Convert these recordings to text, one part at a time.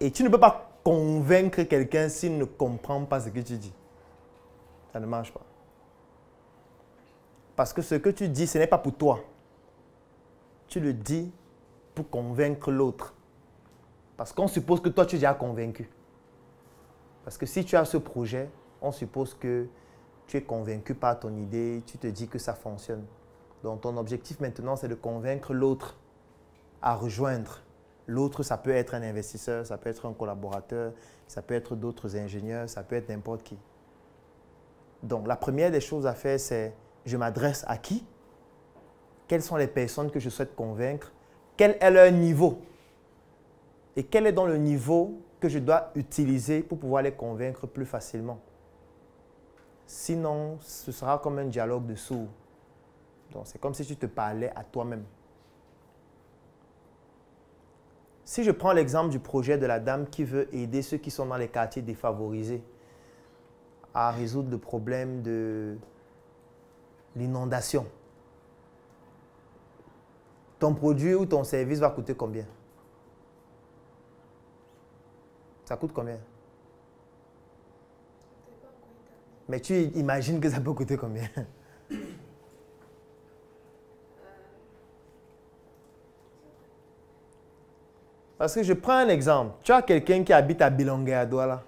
Et tu ne peux pas convaincre quelqu'un s'il ne comprend pas ce que tu dis. Ça ne marche pas. Parce que ce que tu dis, ce n'est pas pour toi. Tu le dis pour convaincre l'autre. Parce qu'on suppose que toi, tu es déjà convaincu. Parce que si tu as ce projet, on suppose que tu es convaincu par ton idée, tu te dis que ça fonctionne. Donc, ton objectif maintenant, c'est de convaincre l'autre à rejoindre. L'autre, ça peut être un investisseur, ça peut être un collaborateur, ça peut être d'autres ingénieurs, ça peut être n'importe qui. Donc, la première des choses à faire, c'est je m'adresse à qui? Quelles sont les personnes que je souhaite convaincre? Quel est leur niveau? Et quel est dans le niveau que je dois utiliser pour pouvoir les convaincre plus facilement? Sinon, ce sera comme un dialogue de sourds. Donc, c'est comme si tu te parlais à toi-même. Si je prends l'exemple du projet de la dame qui veut aider ceux qui sont dans les quartiers défavorisés à résoudre le problème de l'inondation, ton produit ou ton service va coûter combien? Ça coûte combien? Mais tu imagines que ça peut coûter combien? Parce que je prends un exemple. Tu as quelqu'un qui habite à Bilongué à Douala.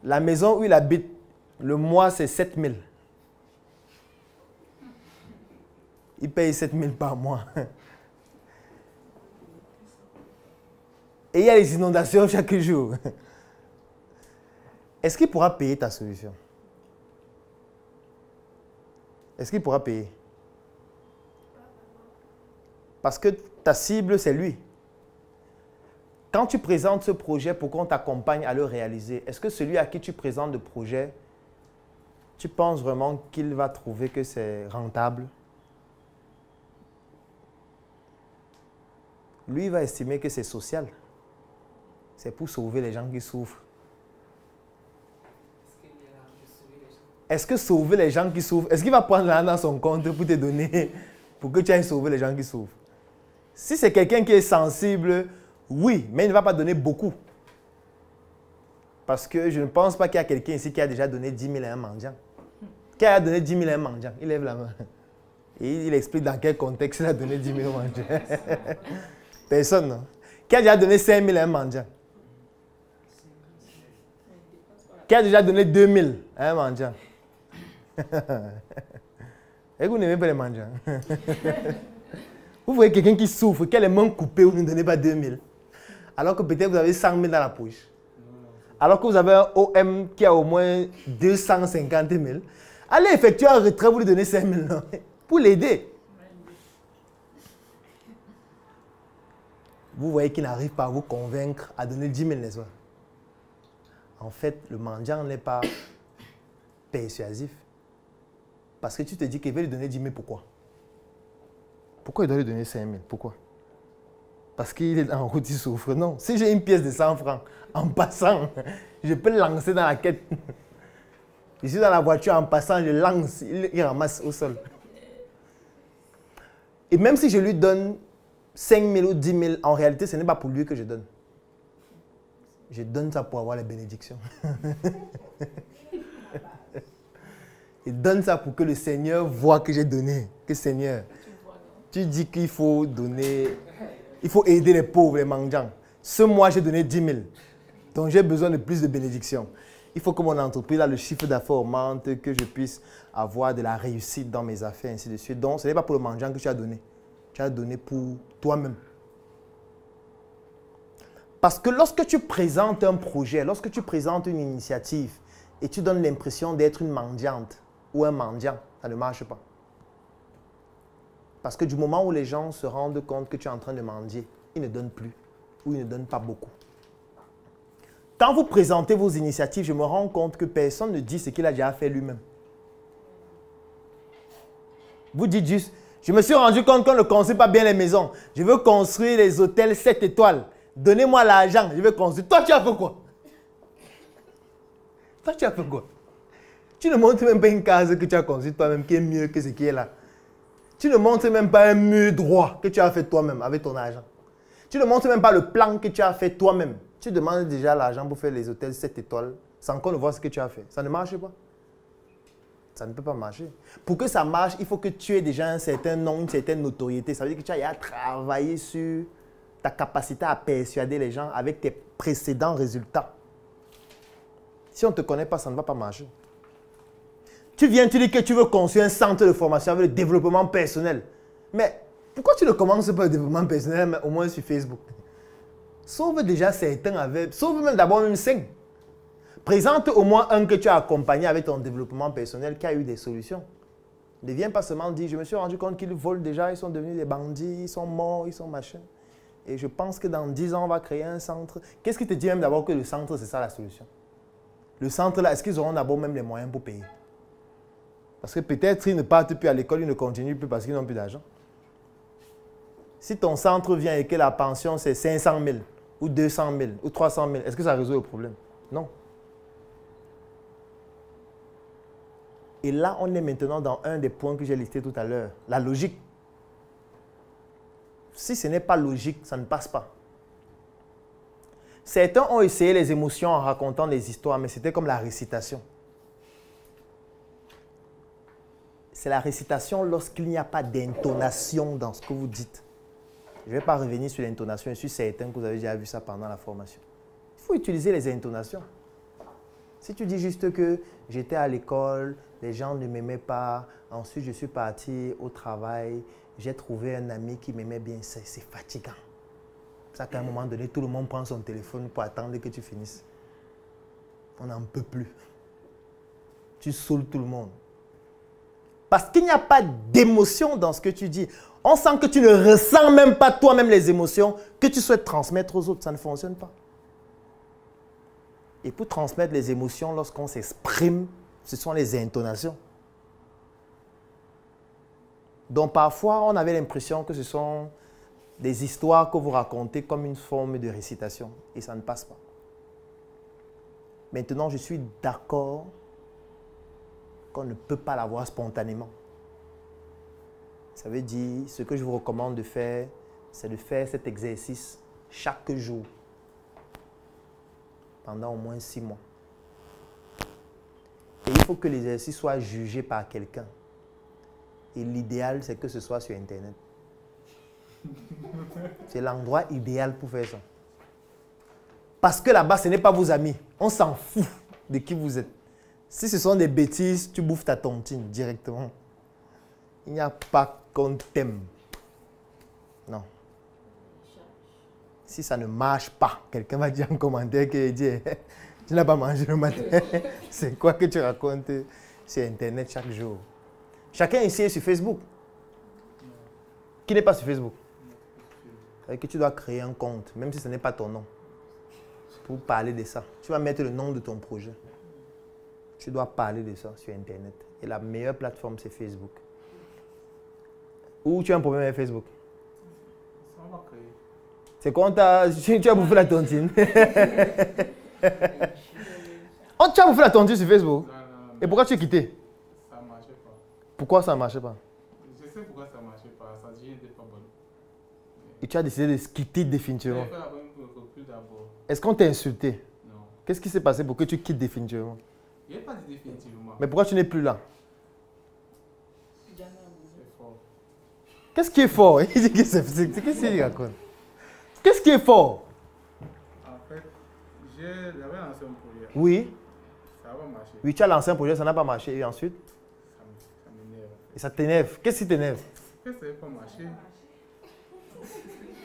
La maison où il habite, le mois, c'est 7 000. Il paye 7 000 par mois. Et il y a les inondations chaque jour. Est-ce qu'il pourra payer ta solution? Est-ce qu'il pourra payer? Parce que ta cible, c'est lui. Quand tu présentes ce projet pour qu'on t'accompagne à le réaliser, est-ce que celui à qui tu présentes le projet, tu penses vraiment qu'il va trouver que c'est rentable? Lui, il va estimer que c'est social. C'est pour sauver les gens qui souffrent. Est-ce que sauver les gens qui souffrent, est-ce qu'il va prendre l'argent dans son compte pour te donner, pour que tu ailles sauver les gens qui souffrent? Si c'est quelqu'un qui est sensible, oui, mais il ne va pas donner beaucoup. Parce que je ne pense pas qu'il y a quelqu'un ici qui a déjà donné 10 000 à un mendiant. Qui a donné 10 000 à un mendiant? Il lève la main. Et il explique dans quel contexte il a donné 10 000 au mendiant. Personne, non? Qui a déjà donné 5 000 à un mendiant? Qui a déjà donné 2 000 à un mendiant? Et vous n'aimez pas les mendiants? Vous voyez quelqu'un qui souffre, qui a les mains coupées, vous ne donnez pas 2 000. Alors que peut-être vous avez 100 000 dans la poche. Alors que vous avez un OM qui a au moins 250 000. Allez effectuer un retrait, vous lui donnez 5 000 non, pour l'aider. Vous voyez qu'il n'arrive pas à vous convaincre à donner 10 000, n'est-ce pas? En fait, le mendiant n'est pas persuasif. Parce que tu te dis qu'il veut lui donner 10 000, pourquoi? Pourquoi il doit lui donner 5 000? Pourquoi? Parce qu'il est en route, il souffre. Non. Si j'ai une pièce de 100 francs, en passant, je peux le lancer dans la quête. Je suis dans la voiture, en passant, je lance, il ramasse au sol. Et même si je lui donne 5 000 ou 10 000, en réalité, ce n'est pas pour lui que je donne. Je donne ça pour avoir les bénédictions. Je donne ça pour que le Seigneur voit que j'ai donné. Que Seigneur, tu dis qu'il faut donner, il faut aider les pauvres, les mendiants. Ce mois, j'ai donné 10 000. Donc, j'ai besoin de plus de bénédictions. Il faut que mon entreprise a le chiffre d'affaires augmente, que je puisse avoir de la réussite dans mes affaires, ainsi de suite. Donc, ce n'est pas pour le mendiant que tu as donné. Tu as donné pour toi-même. Parce que lorsque tu présentes un projet, lorsque tu présentes une initiative et tu donnes l'impression d'être une mendiante ou un mendiant, ça ne marche pas. Parce que du moment où les gens se rendent compte que tu es en train de mendier, ils ne donnent plus ou ils ne donnent pas beaucoup. Quand vous présentez vos initiatives, je me rends compte que personne ne dit ce qu'il a déjà fait lui-même. Vous dites juste, je me suis rendu compte qu'on ne construit pas bien les maisons. Je veux construire les hôtels 7 étoiles. Donnez-moi l'argent, je vais construire. Toi, tu as fait quoi? Toi, tu as fait quoi? Tu ne montres même pas une case que tu as construite toi-même qui est mieux que ce qui est là. Tu ne montres même pas un mur droit que tu as fait toi-même avec ton argent. Tu ne montres même pas le plan que tu as fait toi-même. Tu demandes déjà l'argent pour faire les hôtels 7 étoiles sans qu'on ne voit ce que tu as fait. Ça ne marche pas. Ça ne peut pas marcher. Pour que ça marche, il faut que tu aies déjà un certain nom, une certaine notoriété. Ça veut dire que tu as travaillé sur ta capacité à persuader les gens avec tes précédents résultats. Si on ne te connaît pas, ça ne va pas marcher. Tu viens, tu dis que tu veux construire un centre de formation avec le développement personnel. Mais pourquoi tu ne commences pas le développement personnel, mais au moins sur Facebook? Sauve déjà certains avec... Sauve même d'abord même 5. Présente au moins un que tu as accompagné avec ton développement personnel qui a eu des solutions. Ne viens pas seulement dire, je me suis rendu compte qu'ils volent déjà, ils sont devenus des bandits, ils sont morts, ils sont machin. Et je pense que dans 10 ans, on va créer un centre. Qu'est-ce qui te dit même d'abord que le centre, c'est ça la solution? Le centre là, est-ce qu'ils auront d'abord même les moyens pour payer? Parce que peut-être ils ne partent plus à l'école, ils ne continuent plus parce qu'ils n'ont plus d'argent. Si ton centre vient et que la pension c'est 500 000 ou 200 000 ou 300 000, est-ce que ça résout le problème? Non. Et là, on est maintenant dans un des points que j'ai listé tout à l'heure, la logique. Si ce n'est pas logique, ça ne passe pas. Certains ont essayé les émotions en racontant des histoires, mais c'était comme la récitation. C'est la récitation lorsqu'il n'y a pas d'intonation dans ce que vous dites. Je ne vais pas revenir sur l'intonation, je suis certain que vous avez déjà vu ça pendant la formation. Il faut utiliser les intonations. Si tu dis juste que j'étais à l'école, les gens ne m'aimaient pas, ensuite je suis parti au travail, j'ai trouvé un ami qui m'aimait bien, c'est fatigant. C'est qu'à un moment donné, tout le monde prend son téléphone pour attendre que tu finisses. On n'en peut plus. Tu saoules tout le monde. Parce qu'il n'y a pas d'émotion dans ce que tu dis. On sent que tu ne ressens même pas toi-même les émotions que tu souhaites transmettre aux autres. Ça ne fonctionne pas. Et pour transmettre les émotions, lorsqu'on s'exprime, ce sont les intonations. Donc parfois, on avait l'impression que ce sont des histoires que vous racontez comme une forme de récitation. Et ça ne passe pas. Maintenant, je suis d'accord qu'on ne peut pas l'avoir spontanément. Ça veut dire, ce que je vous recommande de faire, c'est de faire cet exercice chaque jour, pendant au moins 6 mois. Et il faut que l'exercice soit jugé par quelqu'un. Et l'idéal, c'est que ce soit sur Internet. C'est l'endroit idéal pour faire ça. Parce que là-bas, ce n'est pas vos amis. On s'en fout de qui vous êtes. Si ce sont des bêtises, tu bouffes ta tontine directement. Il n'y a pas qu'on t'aime. Non. Si ça ne marche pas, quelqu'un va dire en commentaire que tu n'as pas mangé le matin. C'est quoi que tu racontes sur Internet chaque jour? Chacun ici est sur Facebook. Qui n'est pas sur Facebook? C'est que tu dois créer un compte, même si ce n'est pas ton nom, pour parler de ça. Tu vas mettre le nom de ton projet. Tu dois parler de ça sur Internet. Et la meilleure plateforme, c'est Facebook. Ou tu as un problème avec Facebook? C'est quand tu as bouffé la tontine. Oh, tu as bouffé la tontine sur Facebook? Non. Et pourquoi tu as quitté? Ça ne marchait pas. Pourquoi ça ne marchait pas? Je sais pourquoi ça ne marchait pas. Ça n'était pas bon. Et tu as décidé de quitter définitivement? J'ai fait la bonne recrue d'abord. Est-ce qu'on t'a insulté? Non. Qu'est-ce qui s'est passé pour que tu quittes définitivement? Il n'y a pas dit définitivement. Mais pourquoi tu n'es plus là? C'est fort. Qu'est-ce qui est fort? Il dit que qu'est-ce qu'il raconte? Qu'est-ce qui est fort? En fait, j'avais lancé un projet. Oui. Ça va marcher. Oui, tu as lancé un projet, ça n'a pas marché. Et ensuite? Ça m'énerve. Et ça t'énerve. Qu'est-ce qui t'énerve? Que ça n'a pas marché.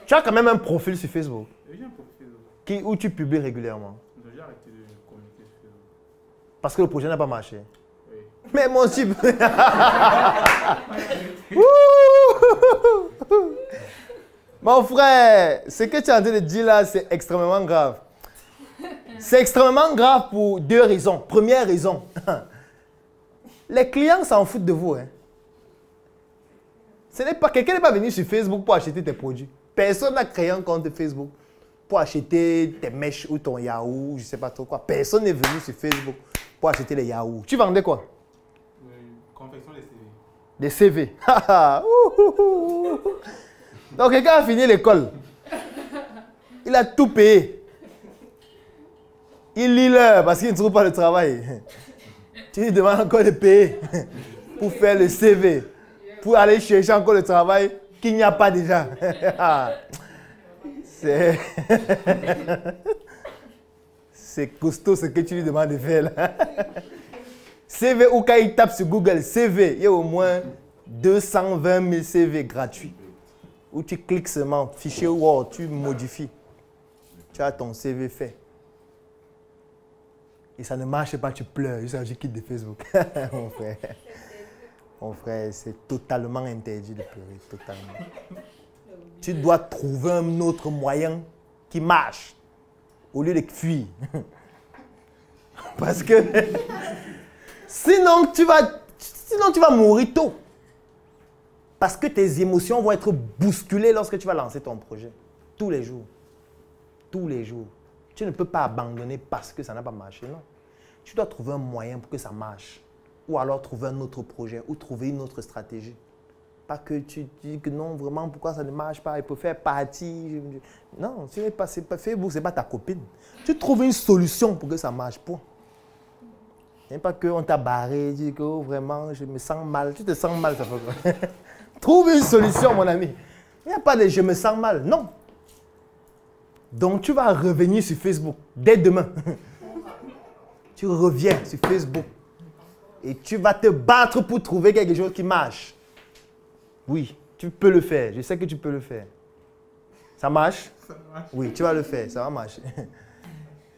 Tu as quand même un profil sur Facebook. J'ai un profil. Où tu publies régulièrement. J'ai arrêté de communiquer sur Facebook. Parce que le projet n'a pas marché. Oui. Mais mon type. Mon frère, ce que tu es en train de dire là, c'est extrêmement grave. C'est extrêmement grave pour 2 raisons. Première raison, les clients s'en foutent de vous. Hein. Quelqu'un n'est pas venu sur Facebook pour acheter tes produits. Personne n'a créé un compte Facebook pour acheter tes mèches ou ton yaourt, je ne sais pas trop quoi. Personne n'est venu sur Facebook pour acheter les yaourts. Tu vendais quoi? Confection des CV. Des CV. Donc quelqu'un a fini l'école. Il a tout payé. Il lit l'heure parce qu'il ne trouve pas le travail. Tu lui demandes encore de payer pour faire le CV, pour aller chercher encore le travail qu'il n'y a pas déjà. C'est costaud ce que tu lui demandes de faire là. CV ou quand il tape sur Google CV, il y a au moins 220 000 CV gratuits. Où tu cliques seulement, fichier Word, tu modifies. Tu as ton CV fait. Et ça ne marche pas, tu pleures. Je quitte de Facebook. Mon frère. Mon frère, c'est totalement interdit de pleurer. Totalement. Tu dois trouver un autre moyen qui marche. Au lieu de fuir. Parce que sinon tu vas mourir tôt. Parce que tes émotions vont être bousculées lorsque tu vas lancer ton projet. Tous les jours. Tous les jours. Tu ne peux pas abandonner parce que ça n'a pas marché, non. Tu dois trouver un moyen pour que ça marche. Ou alors trouver un autre projet ou trouver une autre stratégie. Pas que tu dis que non, vraiment, pourquoi ça ne marche pas, il peut faire partie. Non, ce n'est pas Facebook, ce n'est pas ta copine. Tu trouves une solution pour que ça marche, point. Ce n'est pas qu'on t'a barré, dit que oh, vraiment, je me sens mal. Tu te sens mal, ça fait quoi? Trouve une solution, mon ami. Il n'y a pas de je me sens mal, non. Donc, tu vas revenir sur Facebook dès demain. Tu reviens sur Facebook et tu vas te battre pour trouver quelque chose qui marche. Oui, tu peux le faire. Je sais que tu peux le faire. Ça marche? Ça marche. Oui, tu vas le faire. Ça va marcher.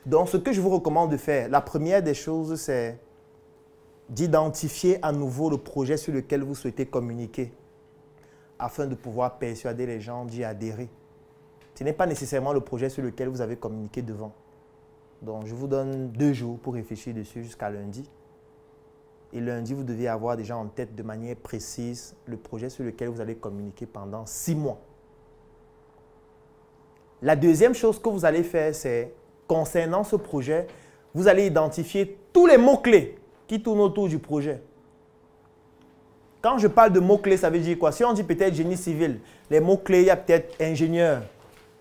Donc, ce que je vous recommande de faire, la première des choses, c'est d'identifier à nouveau le projet sur lequel vous souhaitez communiquer afin de pouvoir persuader les gens d'y adhérer. Ce n'est pas nécessairement le projet sur lequel vous avez communiqué devant. Donc, je vous donne 2 jours pour réfléchir dessus jusqu'à lundi. Et lundi, vous devez avoir déjà en tête de manière précise le projet sur lequel vous allez communiquer pendant 6 mois. La deuxième chose que vous allez faire, c'est, concernant ce projet, vous allez identifier tous les mots-clés qui tournent autour du projet. Quand je parle de mots-clés, ça veut dire quoi? Si on dit peut-être génie civil, les mots-clés, il y a peut-être ingénieur,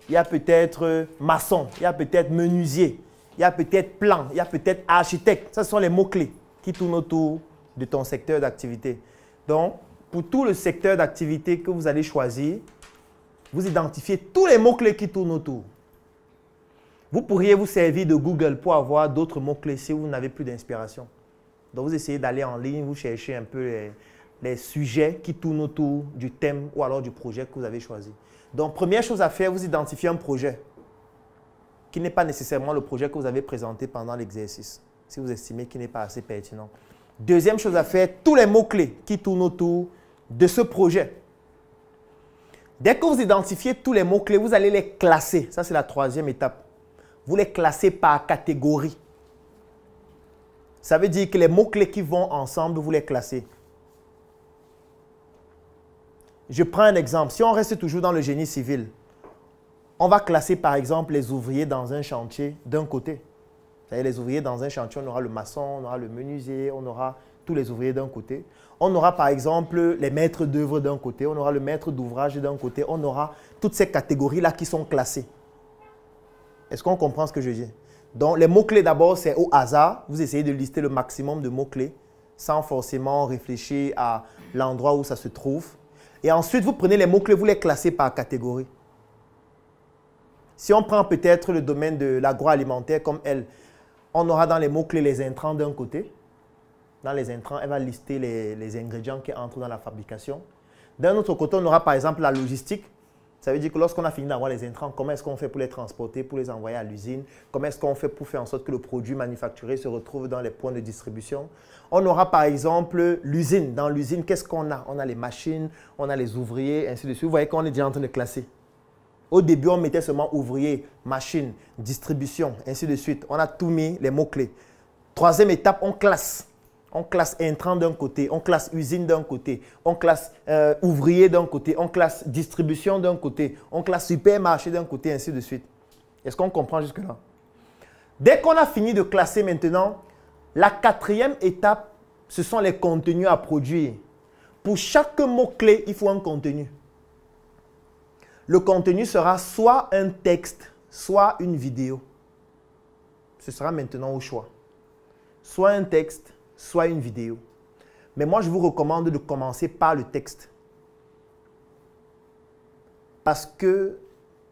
il y a peut-être maçon, il y a peut-être menuisier, il y a peut-être plan, il y a peut-être architecte. Ce sont les mots-clés qui tournent autour de ton secteur d'activité. Donc, pour tout le secteur d'activité que vous allez choisir, vous identifiez tous les mots-clés qui tournent autour. Vous pourriez vous servir de Google pour avoir d'autres mots-clés si vous n'avez plus d'inspiration. Donc, vous essayez d'aller en ligne, vous cherchez un peu les sujets qui tournent autour du thème ou alors du projet que vous avez choisi. Donc, première chose à faire, vous identifiez un projet qui n'est pas nécessairement le projet que vous avez présenté pendant l'exercice, si vous estimez qu'il n'est pas assez pertinent. Deuxième chose à faire, tous les mots-clés qui tournent autour de ce projet. Dès que vous identifiez tous les mots-clés, vous allez les classer. Ça, c'est la troisième étape. Vous les classez par catégorie. Ça veut dire que les mots-clés qui vont ensemble, vous les classez. Je prends un exemple. Si on reste toujours dans le génie civil, on va classer par exemple les ouvriers dans un chantier d'un côté. C'est-à-dire les ouvriers dans un chantier, on aura le maçon, on aura le menuisier, on aura tous les ouvriers d'un côté. On aura par exemple les maîtres d'œuvre d'un côté, on aura le maître d'ouvrage d'un côté, on aura toutes ces catégories-là qui sont classées. Est-ce qu'on comprend ce que je dis? Donc les mots-clés d'abord, c'est au hasard. Vous essayez de lister le maximum de mots-clés sans forcément réfléchir à l'endroit où ça se trouve. Et ensuite, vous prenez les mots-clés, vous les classez par catégorie. Si on prend peut-être le domaine de l'agroalimentaire comme elle, on aura dans les mots-clés les intrants d'un côté. Dans les intrants, elle va lister les ingrédients qui entrent dans la fabrication. D'un autre côté, on aura par exemple la logistique. Ça veut dire que lorsqu'on a fini d'avoir les intrants, comment est-ce qu'on fait pour les transporter, pour les envoyer à l'usine? Comment est-ce qu'on fait pour faire en sorte que le produit manufacturé se retrouve dans les points de distribution? On aura par exemple l'usine. Dans l'usine, qu'est-ce qu'on a? On a les machines, on a les ouvriers, ainsi de suite. Vous voyez qu'on est déjà en train de classer. Au début, on mettait seulement ouvrier, machine, distribution, ainsi de suite. On a tout mis, les mots-clés. Troisième étape, on classe. On classe intrant d'un côté, on classe usine d'un côté, on classe ouvrier d'un côté, on classe distribution d'un côté, on classe supermarché d'un côté, ainsi de suite. Est-ce qu'on comprend jusque-là? Dès qu'on a fini de classer maintenant, la quatrième étape, ce sont les contenus à produire. Pour chaque mot-clé, il faut un contenu. Le contenu sera soit un texte, soit une vidéo. Ce sera maintenant au choix. Soit un texte, soit une vidéo. Mais moi, je vous recommande de commencer par le texte. Parce que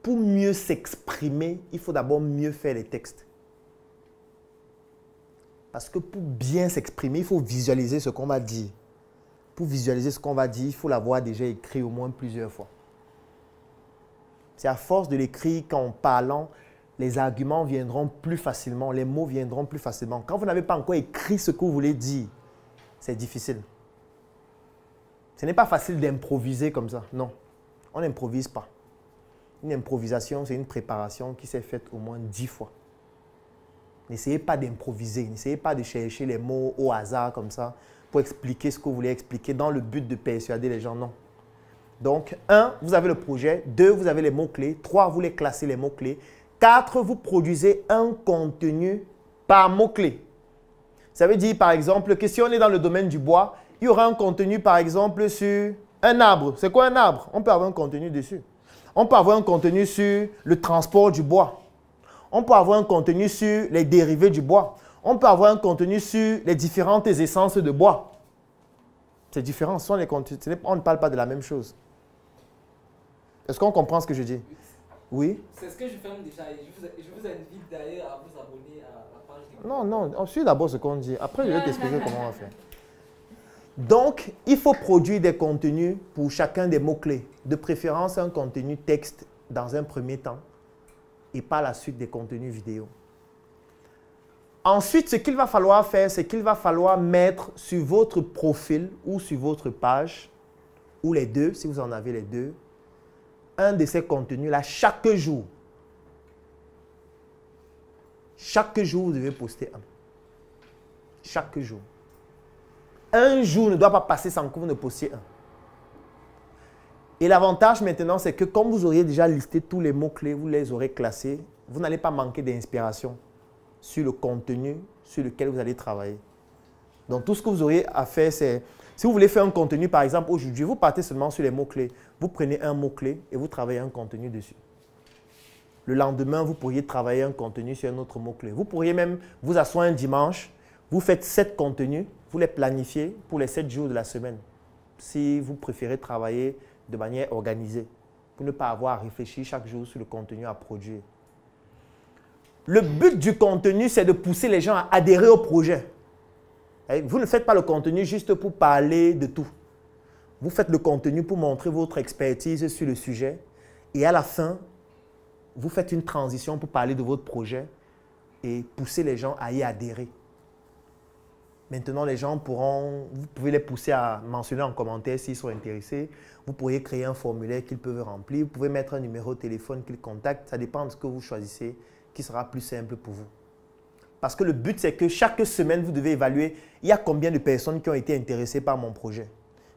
pour mieux s'exprimer, il faut d'abord mieux faire les textes. Parce que pour bien s'exprimer, il faut visualiser ce qu'on va dire. Pour visualiser ce qu'on va dire, il faut l'avoir déjà écrit au moins plusieurs fois. C'est à force de l'écrire qu'en parlant, les arguments viendront plus facilement, les mots viendront plus facilement. Quand vous n'avez pas encore écrit ce que vous voulez dire, c'est difficile. Ce n'est pas facile d'improviser comme ça, non. On n'improvise pas. Une improvisation, c'est une préparation qui s'est faite au moins 10 fois. N'essayez pas d'improviser, n'essayez pas de chercher les mots au hasard comme ça pour expliquer ce que vous voulez expliquer dans le but de persuader les gens, non. Donc, 1, vous avez le projet. 2, vous avez les mots-clés. 3, vous les classez les mots-clés. 4, vous produisez un contenu par mot-clé. Ça veut dire, par exemple, que si on est dans le domaine du bois, il y aura un contenu, par exemple, sur un arbre. C'est quoi un arbre? On peut avoir un contenu dessus. On peut avoir un contenu sur le transport du bois. On peut avoir un contenu sur les dérivés du bois. On peut avoir un contenu sur les différentes essences de bois. C'est différent. On ne parle pas de la même chose. Est-ce qu'on comprend ce que je dis? Oui. C'est ce que je fais déjà. Je vous invite d'ailleurs à vous abonner à la page d'écoute. Non, non. On suit d'abord ce qu'on dit. Après, je vais t'expliquer comment on va faire. Donc, il faut produire des contenus pour chacun des mots-clés. De préférence, un contenu texte dans un premier temps et par la suite des contenus vidéo. Ensuite, ce qu'il va falloir faire, c'est qu'il va falloir mettre sur votre profil ou sur votre page, ou les deux, si vous en avez les deux, un de ces contenus-là chaque jour. Chaque jour, vous devez poster un. Chaque jour. Un jour ne doit pas passer sans que vous ne postiez un. Et l'avantage maintenant, c'est que comme vous auriez déjà listé tous les mots-clés, vous les aurez classés, vous n'allez pas manquer d'inspiration sur le contenu sur lequel vous allez travailler. Donc, tout ce que vous aurez à faire, c'est, si vous voulez faire un contenu, par exemple, aujourd'hui, vous partez seulement sur les mots-clés. Vous prenez un mot-clé et vous travaillez un contenu dessus. Le lendemain, vous pourriez travailler un contenu sur un autre mot-clé. Vous pourriez même vous asseoir un dimanche, vous faites 7 contenus, vous les planifiez pour les 7 jours de la semaine. Si vous préférez travailler de manière organisée, pour ne pas avoir à réfléchir chaque jour sur le contenu à produire. Le but du contenu, c'est de pousser les gens à adhérer au projet. Vous ne faites pas le contenu juste pour parler de tout. Vous faites le contenu pour montrer votre expertise sur le sujet. Et à la fin, vous faites une transition pour parler de votre projet et pousser les gens à y adhérer. Maintenant, les gens pourront, vous pouvez les pousser à mentionner en commentaire s'ils sont intéressés. Vous pourriez créer un formulaire qu'ils peuvent remplir. Vous pouvez mettre un numéro de téléphone qu'ils contactent. Ça dépend de ce que vous choisissez, qui sera plus simple pour vous. Parce que le but, c'est que chaque semaine, vous devez évaluer, il y a combien de personnes qui ont été intéressées par mon projet.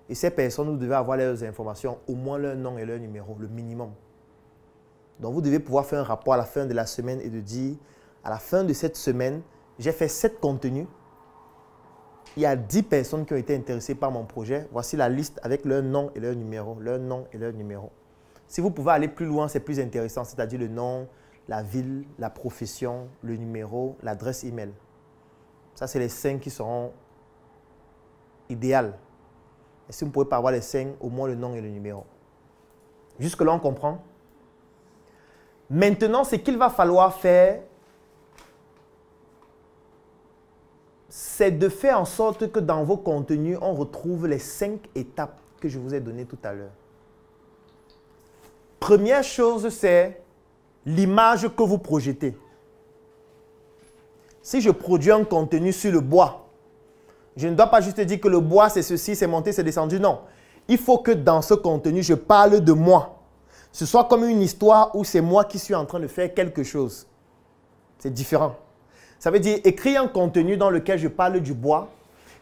Et ces personnes, vous devez avoir leurs informations, au moins leur nom et leur numéro, le minimum. Donc, vous devez pouvoir faire un rapport à la fin de la semaine et de dire, à la fin de cette semaine, j'ai fait 7 contenus. Il y a 10 personnes qui ont été intéressées par mon projet. Voici la liste avec leur nom et leur numéro, leur nom et leur numéro. Si vous pouvez aller plus loin, c'est plus intéressant, c'est-à-dire le nom, la ville, la profession, le numéro, l'adresse email. Ça, c'est les 5 qui seront idéales. Et si vous ne pouvez pas avoir les 5, au moins le nom et le numéro. Jusque-là, on comprend? Maintenant, ce qu'il va falloir faire, c'est de faire en sorte que dans vos contenus, on retrouve les 5 étapes que je vous ai données tout à l'heure. Première chose, c'est l'image que vous projetez. Si je produis un contenu sur le bois, je ne dois pas juste dire que le bois, c'est ceci, c'est monté, c'est descendu. Non. Il faut que dans ce contenu, je parle de moi. Ce soit comme une histoire où c'est moi qui suis en train de faire quelque chose. C'est différent. Ça veut dire écrire un contenu dans lequel je parle du bois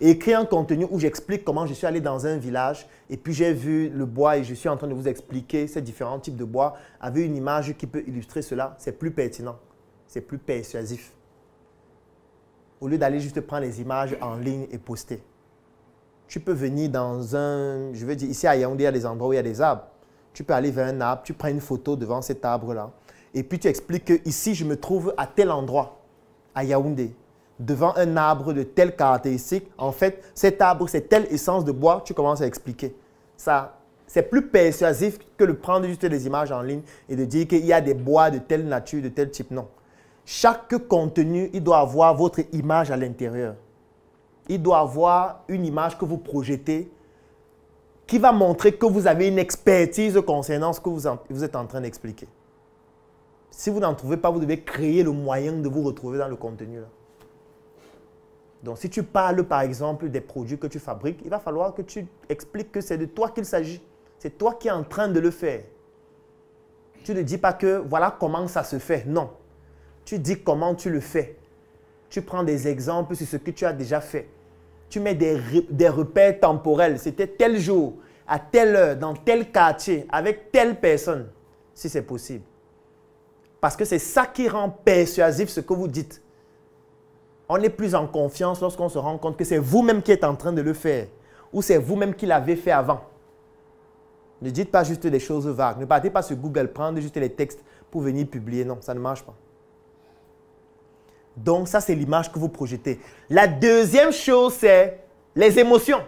et écrire un contenu où j'explique comment je suis allé dans un village et puis j'ai vu le bois et je suis en train de vous expliquer ces différents types de bois avec une image qui peut illustrer cela. C'est plus pertinent, c'est plus persuasif. Au lieu d'aller juste prendre les images en ligne et poster. Tu peux venir dans un, je veux dire, ici à Yaoundé, il y a des endroits où il y a des arbres. Tu peux aller vers un arbre, tu prends une photo devant cet arbre-là et puis tu expliques que ici, je me trouve à tel endroit, à Yaoundé, devant un arbre de telle caractéristique. En fait, cet arbre, c'est telle essence de bois, tu commences à expliquer. Ça, c'est plus persuasif que de prendre juste des images en ligne et de dire qu'il y a des bois de telle nature, de tel type. Non. Chaque contenu, il doit avoir votre image à l'intérieur. Il doit avoir une image que vous projetez qui va montrer que vous avez une expertise concernant ce que vous êtes en train d'expliquer. Si vous n'en trouvez pas, vous devez créer le moyen de vous retrouver dans le contenu là. Donc, si tu parles, par exemple, des produits que tu fabriques, il va falloir que tu expliques que c'est de toi qu'il s'agit. C'est toi qui es en train de le faire. Tu ne dis pas que voilà comment ça se fait. Non. Tu dis comment tu le fais. Tu prends des exemples sur ce que tu as déjà fait. Tu mets des repères temporels. C'était tel jour, à telle heure, dans tel quartier, avec telle personne, si c'est possible. Parce que c'est ça qui rend persuasif ce que vous dites. On est plus en confiance lorsqu'on se rend compte que c'est vous-même qui êtes en train de le faire ou c'est vous-même qui l'avez fait avant. Ne dites pas juste des choses vagues. Ne partez pas sur Google, prendre juste les textes pour venir publier. Non, ça ne marche pas. Donc, ça, c'est l'image que vous projetez. La deuxième chose, c'est les émotions.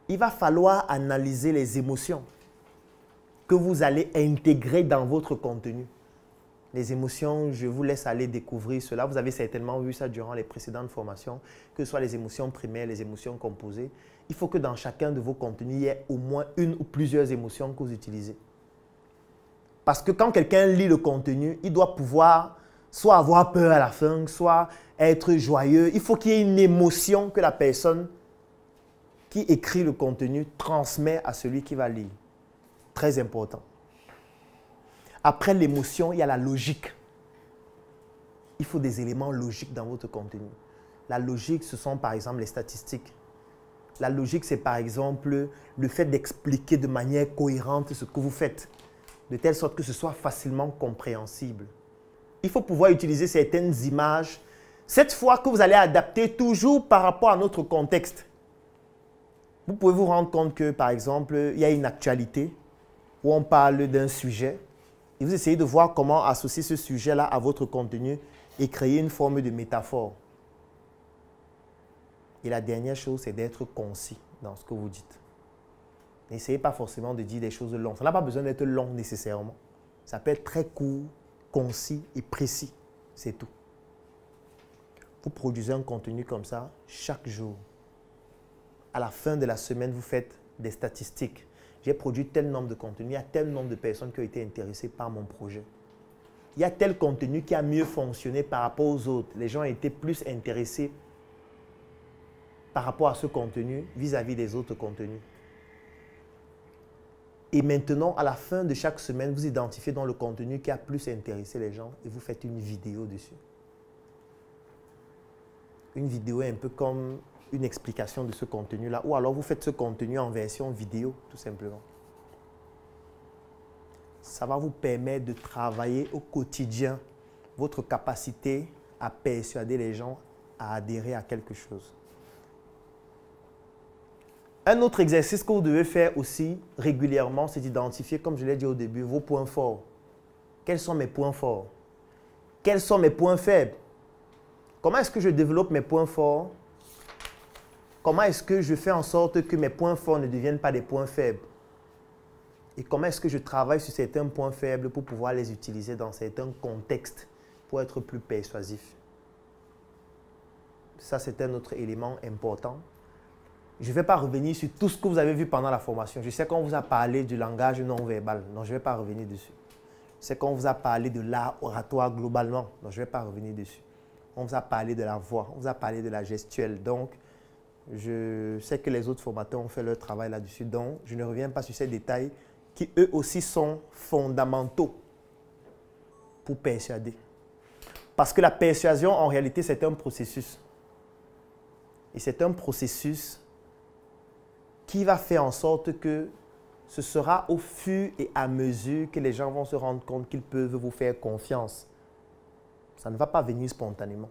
Il va falloir analyser les émotions que vous allez intégrer dans votre contenu. Les émotions, je vous laisse aller découvrir cela. Vous avez certainement vu ça durant les précédentes formations, que ce soit les émotions primaires, les émotions composées. Il faut que dans chacun de vos contenus, il y ait au moins une ou plusieurs émotions que vous utilisez. Parce que quand quelqu'un lit le contenu, il doit pouvoir soit avoir peur à la fin, soit être joyeux. Il faut qu'il y ait une émotion que la personne qui écrit le contenu transmet à celui qui va lire. Très important. Après l'émotion, il y a la logique. Il faut des éléments logiques dans votre contenu. La logique, ce sont par exemple les statistiques. La logique, c'est par exemple le fait d'expliquer de manière cohérente ce que vous faites, de telle sorte que ce soit facilement compréhensible. Il faut pouvoir utiliser certaines images, cette fois que vous allez adapter toujours par rapport à notre contexte. Vous pouvez vous rendre compte que, par exemple, il y a une actualité où on parle d'un sujet et vous essayez de voir comment associer ce sujet-là à votre contenu et créer une forme de métaphore. Et la dernière chose, c'est d'être concis dans ce que vous dites. N'essayez pas forcément de dire des choses longues. Ça n'a pas besoin d'être long nécessairement. Ça peut être très court, concis et précis. C'est tout. Vous produisez un contenu comme ça chaque jour. À la fin de la semaine, vous faites des statistiques. J'ai produit tel nombre de contenus, il y a tel nombre de personnes qui ont été intéressées par mon projet. Il y a tel contenu qui a mieux fonctionné par rapport aux autres. Les gens ont été plus intéressés par rapport à ce contenu vis-à-vis des autres contenus. Et maintenant, à la fin de chaque semaine, vous identifiez dans le contenu qui a plus intéressé les gens et vous faites une vidéo dessus. Une vidéo est un peu comme une explication de ce contenu-là, ou alors vous faites ce contenu en version vidéo, tout simplement. Ça va vous permettre de travailler au quotidien votre capacité à persuader les gens à adhérer à quelque chose. Un autre exercice que vous devez faire aussi régulièrement, c'est d'identifier, comme je l'ai dit au début, vos points forts. Quels sont mes points forts? Quels sont mes points faibles? Comment est-ce que je développe mes points forts? Comment est-ce que je fais en sorte que mes points forts ne deviennent pas des points faibles? Et comment est-ce que je travaille sur certains points faibles pour pouvoir les utiliser dans certains contextes pour être plus persuasif? Ça, c'est un autre élément important. Je ne vais pas revenir sur tout ce que vous avez vu pendant la formation. Je sais qu'on vous a parlé du langage non verbal. Non, je ne vais pas revenir dessus. Je sais qu'on vous a parlé de l'art oratoire globalement. Non, je ne vais pas revenir dessus. On vous a parlé de la voix. On vous a parlé de la gestuelle. Donc, je sais que les autres formateurs ont fait leur travail là-dessus. Donc, je ne reviens pas sur ces détails qui, eux aussi, sont fondamentaux pour persuader. Parce que la persuasion, en réalité, c'est un processus. Et c'est un processus qui va faire en sorte que ce sera au fur et à mesure que les gens vont se rendre compte qu'ils peuvent vous faire confiance. Ça ne va pas venir spontanément.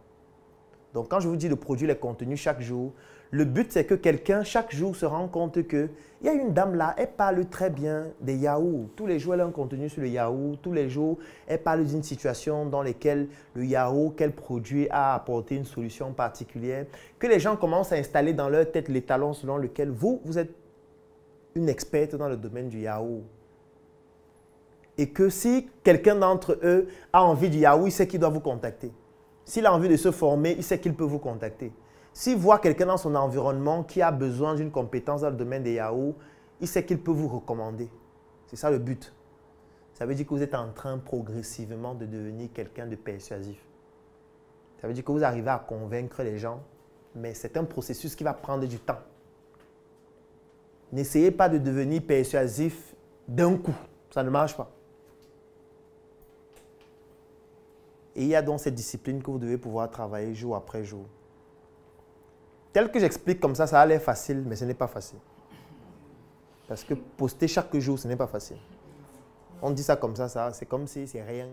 Donc, quand je vous dis de produire les contenus chaque jour, le but, c'est que quelqu'un, chaque jour, se rende compte qu'il y a une dame là, elle parle très bien des yaourts. Tous les jours, elle a un contenu sur le yaourt. Tous les jours, elle parle d'une situation dans laquelle le yaourt qu'elle produit a apporté une solution particulière. Que les gens commencent à installer dans leur tête l'étalon selon lequel vous êtes une experte dans le domaine du yaourt. Et que si quelqu'un d'entre eux a envie du yaourt, il sait qu'il doit vous contacter. S'il a envie de se former, il sait qu'il peut vous contacter. S'il voit quelqu'un dans son environnement qui a besoin d'une compétence dans le domaine des yaourts, il sait qu'il peut vous recommander. C'est ça le but. Ça veut dire que vous êtes en train progressivement de devenir quelqu'un de persuasif. Ça veut dire que vous arrivez à convaincre les gens, mais c'est un processus qui va prendre du temps. N'essayez pas de devenir persuasif d'un coup. Ça ne marche pas. Et il y a donc cette discipline que vous devez pouvoir travailler jour après jour. Tel que j'explique comme ça a l'air facile, mais ce n'est pas facile. Parce que poster chaque jour, ce n'est pas facile. On dit ça comme ça c'est comme si c'est rien.